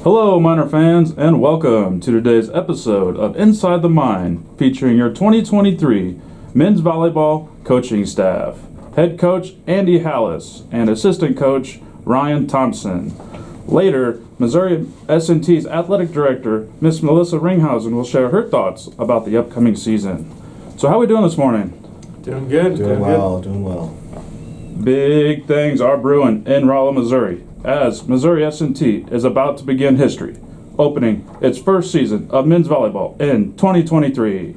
Hello, Miner fans, and welcome to today's episode of Inside the Mine, featuring your 2023 men's volleyball coaching staff. Head coach Andy Halaz and assistant coach Ryan Thompson. Later, Missouri S&T's athletic director, Miss Melissa Ringhausen, will share her thoughts about the upcoming season. So how are we doing this morning? Doing good. Doing well. Big things are brewing in Rolla, Missouri, as Missouri S&T is about to begin history, opening its first season of men's volleyball in 2023.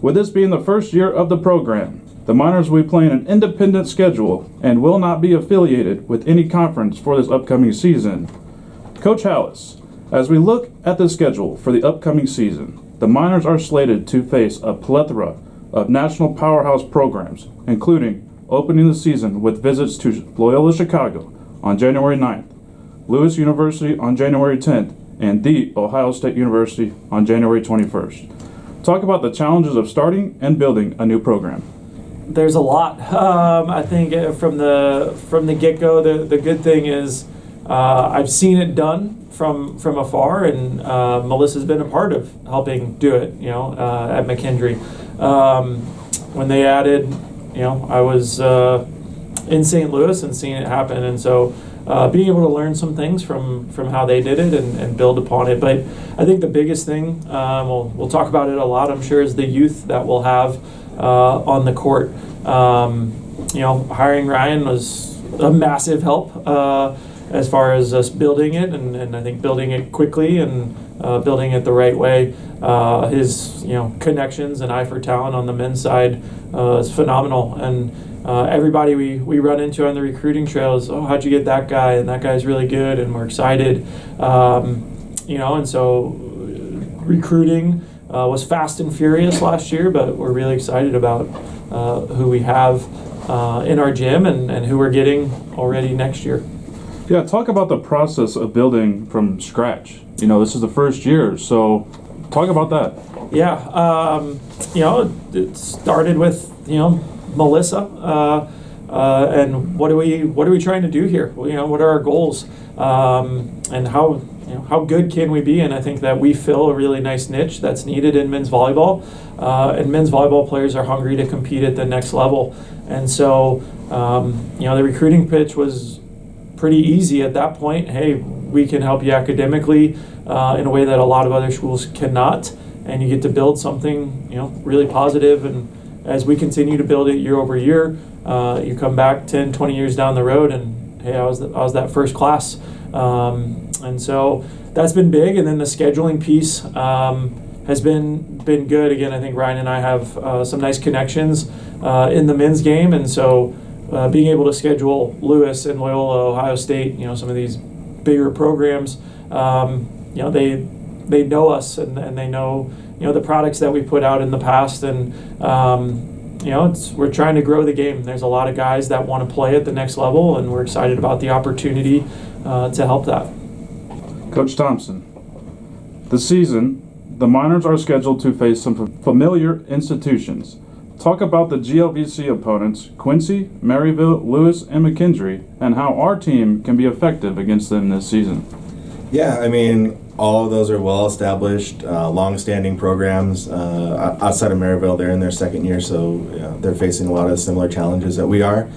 With this being the first year of the program, the Miners will be playing an independent schedule and will not be affiliated with any conference for this upcoming season. Coach Halaz, as we look at the schedule for the upcoming season, the Miners are slated to face a plethora of national powerhouse programs, including opening the season with visits to Loyola Chicago on January 9th, Lewis University on January 10th, and The Ohio State University on January 21st. Talk about the challenges of starting and building a new program. There's a lot. I think from the get-go, the good thing is I've seen it done from afar, and Melissa's been a part of helping do it. At McKendree, when they added, I was in St. Louis and seeing it happen, and so being able to learn some things from how they did it and build upon it. But I think the biggest thing, we'll talk about it a lot, I'm sure, is the youth that we'll have on the court. Hiring Ryan was a massive help as far as us building it, and I think building it quickly and building it the right way. His connections and eye for talent on the men's side is phenomenal, and everybody we run into on the recruiting trail is, how'd you get that guy? And that guy's really good, and we're excited. And so recruiting was fast and furious last year, but we're really excited about who we have in our gym and who we're getting already next year. Yeah, talk about the process of building from scratch. This is the first year, so talk about that. Yeah, it started with Melissa, and what are we trying to do here? What are our goals, and how good can we be? And I think that we fill a really nice niche that's needed in men's volleyball, and men's volleyball players are hungry to compete at the next level. And so, the recruiting pitch was pretty easy at that point. Hey, we can help you academically in a way that a lot of other schools cannot, and you get to build something really positive. And as we continue to build it year over year, you come back 10, 20 years down the road, and hey, I was that first class. And so that's been big. And then the scheduling piece has been good. Again, I think Ryan and I have some nice connections in the men's game, and so being able to schedule Lewis and Loyola, Ohio State, some of these bigger programs, they know us, and they know the products that we put out in the past, and we're trying to grow the game. There's a lot of guys that want to play at the next level, and we're excited about the opportunity to help that. Coach Thompson, this season, the Miners are scheduled to face some familiar institutions. Talk about the GLVC opponents, Quincy, Maryville, Lewis, and McKendree, and how our team can be effective against them this season. Yeah, all of those are well-established, long-standing programs. Outside of Maryville, they're in their second year, so they're facing a lot of similar challenges that we are.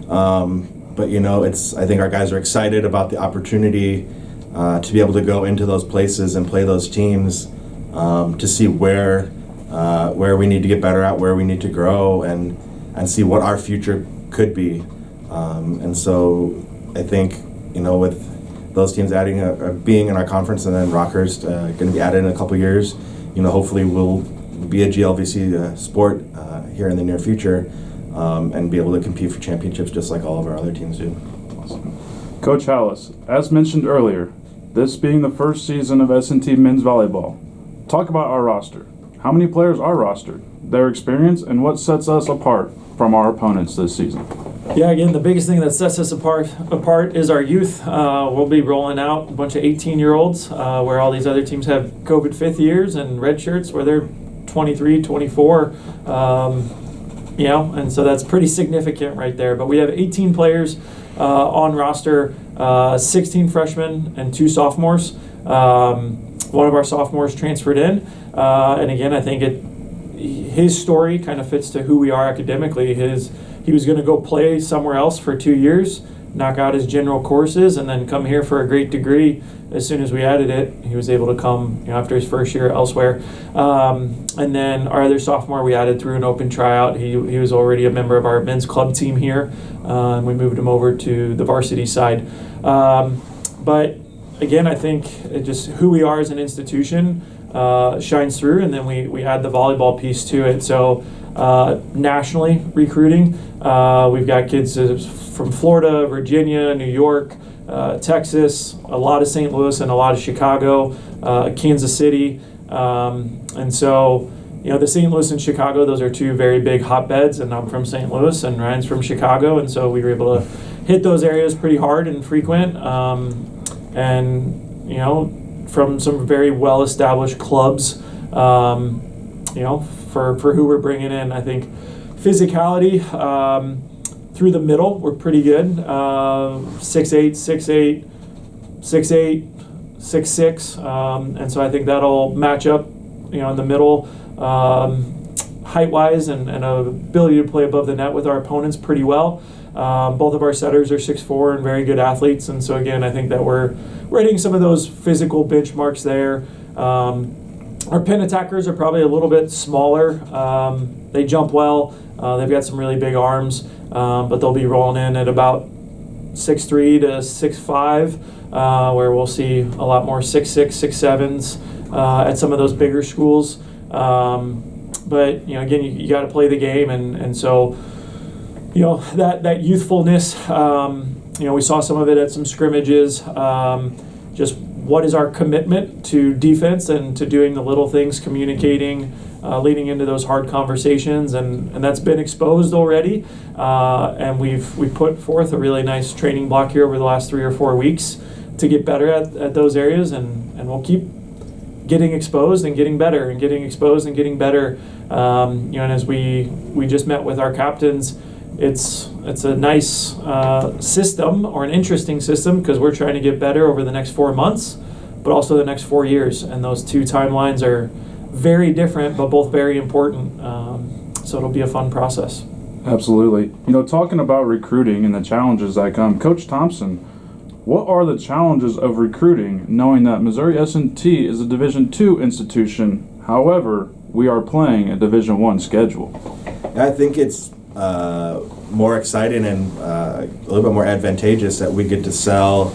But I think our guys are excited about the opportunity to be able to go into those places and play those teams, to see where we need to get better at, where we need to grow, and see what our future could be. And so I think with those teams adding being in our conference, and then Rockhurst going to be added in a couple years, hopefully we'll be a GLVC sport here in the near future, and be able to compete for championships just like all of our other teams do. Awesome. Coach Halaz, as mentioned earlier, this being the first season of S&T men's volleyball, talk about our roster. How many players are rostered, their experience, and what sets us apart from our opponents this season? Yeah, again, the biggest thing that sets us apart is our youth. We'll be rolling out a bunch of 18-year-olds where all these other teams have COVID fifth years and red shirts where they're 23, 24. And so that's pretty significant right there. But we have 18 players on roster, 16 freshmen and 2 sophomores. One of our sophomores transferred in, and again, I think his story kind of fits to who we are academically. He was going to go play somewhere else for 2 years, knock out his general courses, and then come here for a great degree. As soon as we added it, he was able to come after his first year elsewhere. And then our other sophomore we added through an open tryout. He was already a member of our men's club team here, and we moved him over to the varsity side. But again, I think just who we are as an institution shines through, and then we add the volleyball piece to it. So nationally recruiting, we've got kids from Florida, Virginia, New York, Texas, a lot of St. Louis, and a lot of Chicago, Kansas City. And so, the St. Louis and Chicago, those are two very big hotbeds, and I'm from St. Louis and Ryan's from Chicago, and so we were able to hit those areas pretty hard and frequent. And from some very well-established clubs, for who we're bringing in. I think physicality through the middle, we're pretty good. 6'8", 6'8", 6'8", 6'6", and so I think that'll match up, in the middle, height-wise and ability to play above the net with our opponents pretty well. Both of our setters are 6'4" and very good athletes, and so again, I think that we're hitting some of those physical benchmarks there. Our pin attackers are probably a little bit smaller. They jump well. They've got some really big arms, but they'll be rolling in at about 6'3" to 6'5", where we'll see a lot more 6'6", 6'7s at some of those bigger schools. But again, you got to play the game, and so that youthfulness. We saw some of it at some scrimmages. Just what is our commitment to defense and to doing the little things, communicating, leading into those hard conversations, and that's been exposed already. And we've put forth a really nice training block here over the last 3 or 4 weeks to get better at those areas, and we'll keep getting exposed and getting better and getting exposed and getting better. And as we just met with our captains, it's a nice system, or an interesting system, because we're trying to get better over the next 4 months, but also the next 4 years. And those two timelines are very different, but both very important. So it'll be a fun process. Absolutely. Talking about recruiting and the challenges that come, Coach Thompson, what are the challenges of recruiting, knowing that Missouri S&T is a Division II institution? However, we are playing a Division I schedule. I think it's more exciting and a little bit more advantageous that we get to sell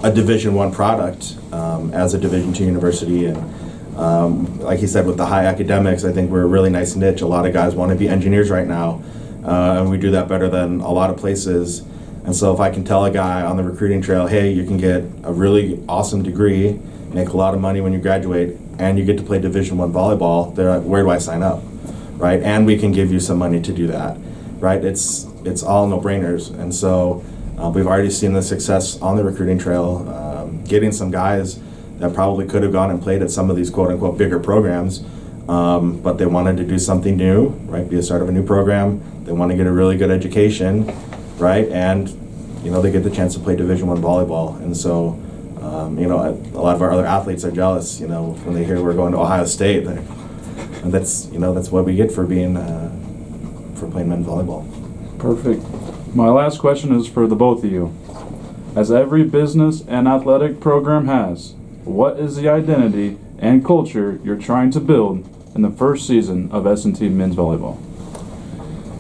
a Division I product as a Division II university. And like he said, with the high academics, I think we're a really nice niche. A lot of guys want to be engineers right now, and we do that better than a lot of places. And so if I can tell a guy on the recruiting trail, hey, you can get a really awesome degree, make a lot of money when you graduate, and you get to play Division I volleyball, they're like, where do I sign up? Right? And we can give you some money to do that. Right? It's all no-brainers. And so we've already seen the success on the recruiting trail, getting some guys that probably could have gone and played at some of these quote-unquote bigger programs, but they wanted to do something new, right? Be a start of a new program. They want to get a really good education, right? And they get the chance to play Division I volleyball. And so a lot of our other athletes are jealous, when they hear we're going to Ohio State. And that's what we get for being for playing men's volleyball. Perfect. My last question is for the both of you. As every business and athletic program has, what is the identity and culture you're trying to build in the first season of S&T men's volleyball?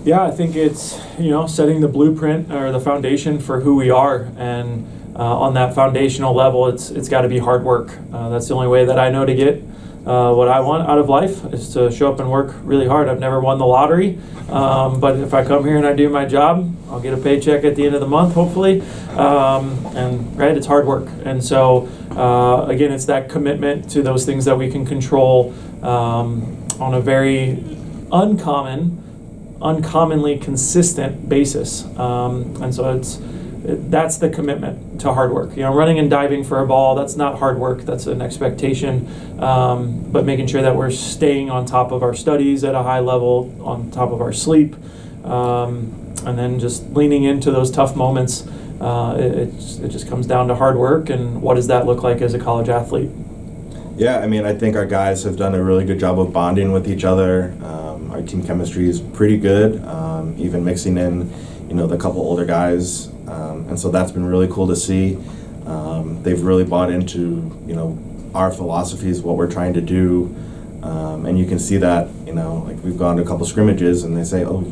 Yeah, I think it's setting the blueprint or the foundation for who we are, and on that foundational level, it's got to be hard work. That's the only way that I know to get what I want out of life, is to show up and work really hard. I've never won the lottery, but if I come here and I do my job, I'll get a paycheck at the end of the month, hopefully. And it's hard work. And so again, it's that commitment to those things that we can control on a very uncommonly consistent basis. And so that's the commitment to hard work. Running and diving for a ball, that's not hard work, that's an expectation. But making sure that we're staying on top of our studies at a high level, on top of our sleep, and then just leaning into those tough moments it just comes down to hard work, and what does that look like as a college athlete? Yeah, I mean, I think our guys have done a really good job of bonding with each other. Our team chemistry is pretty good, even mixing in, the couple older guys, and so that's been really cool to see. They've really bought into, our philosophies, what we're trying to do, and you can see that, like we've gone to a couple scrimmages, and they say, oh,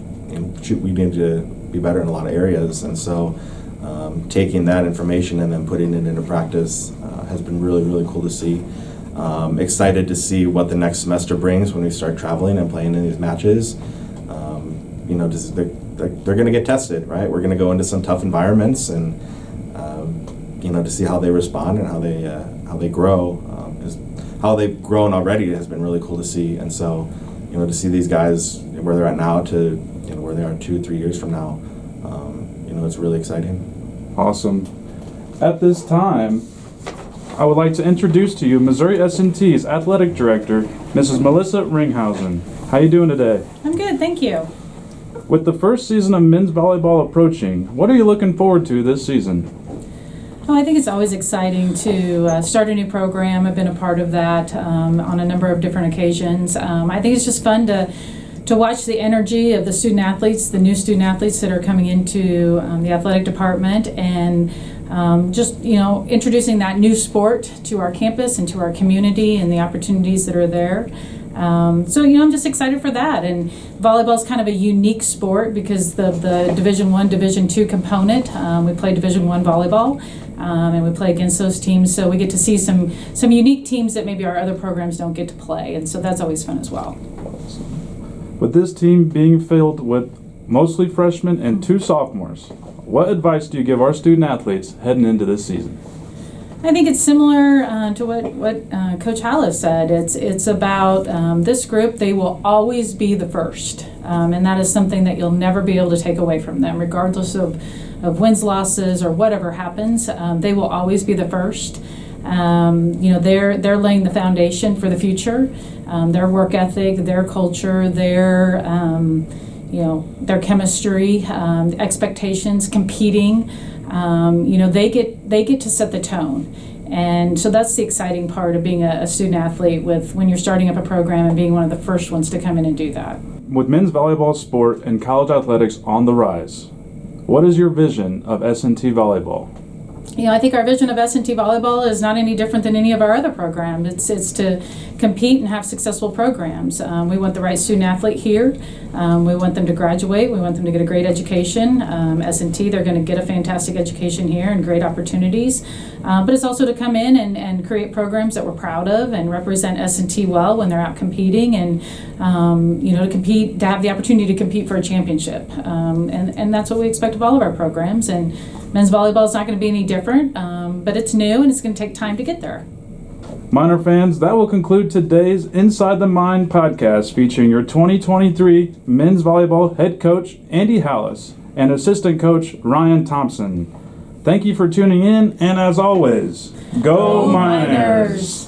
shoot, we need to be better in a lot of areas, and so taking that information and then putting it into practice has been really, really cool to see. Excited to see what the next semester brings when we start traveling and playing in these matches. They're going to get tested, right? We're going to go into some tough environments, and to see how they respond and how they grow. How they've grown already has been really cool to see, and so to see these guys where they're at now to where they are 2-3 years from now, it's really exciting. Awesome. At this time, I would like to introduce to you Missouri S&T's athletic director, Mrs. Melissa Ringhausen. How you doing today? I'm good, thank you. With the first season of men's volleyball approaching, what are you looking forward to this season? Oh, I think it's always exciting to start a new program. I've been a part of that on a number of different occasions. I think it's just fun to watch the energy of the student athletes, the new student athletes that are coming into the athletic department, and introducing that new sport to our campus and to our community and the opportunities that are there. I'm just excited for that. And volleyball is kind of a unique sport because of the Division I, Division II component. We play Division I volleyball, and we play against those teams. So we get to see some unique teams that maybe our other programs don't get to play. And so that's always fun as well. With this team being filled with mostly freshmen and 2 sophomores, what advice do you give our student athletes heading into this season? I think it's similar to what Coach Halaz said. It's about this group. They will always be the first, and that is something that you'll never be able to take away from them, regardless of wins, losses, or whatever happens. They will always be the first. They're laying the foundation for the future. Their work ethic, their culture, their chemistry, expectations, competing. They get to set the tone, and so that's the exciting part of being a student athlete. When you're starting up a program and being one of the first ones to come in and do that. With men's volleyball sport and college athletics on the rise, what is your vision of S&T volleyball? I think our vision of S&T volleyball is not any different than any of our other programs. It's to compete and have successful programs. We want the right student athlete here. We want them to graduate. We want them to get a great education. S&T, they're going to get a fantastic education here and great opportunities. But it's also to come in and create programs that we're proud of and represent S&T well when they're out competing, and to compete, to have the opportunity to compete for a championship. And that's what we expect of all of our programs. And men's volleyball is not going to be any different, but it's new and it's going to take time to get there. Miner fans, that will conclude today's Inside the Mind podcast featuring your 2023 men's volleyball head coach, Andy Halaz, and assistant coach, Ryan Thompson. Thank you for tuning in, and as always, go Miners!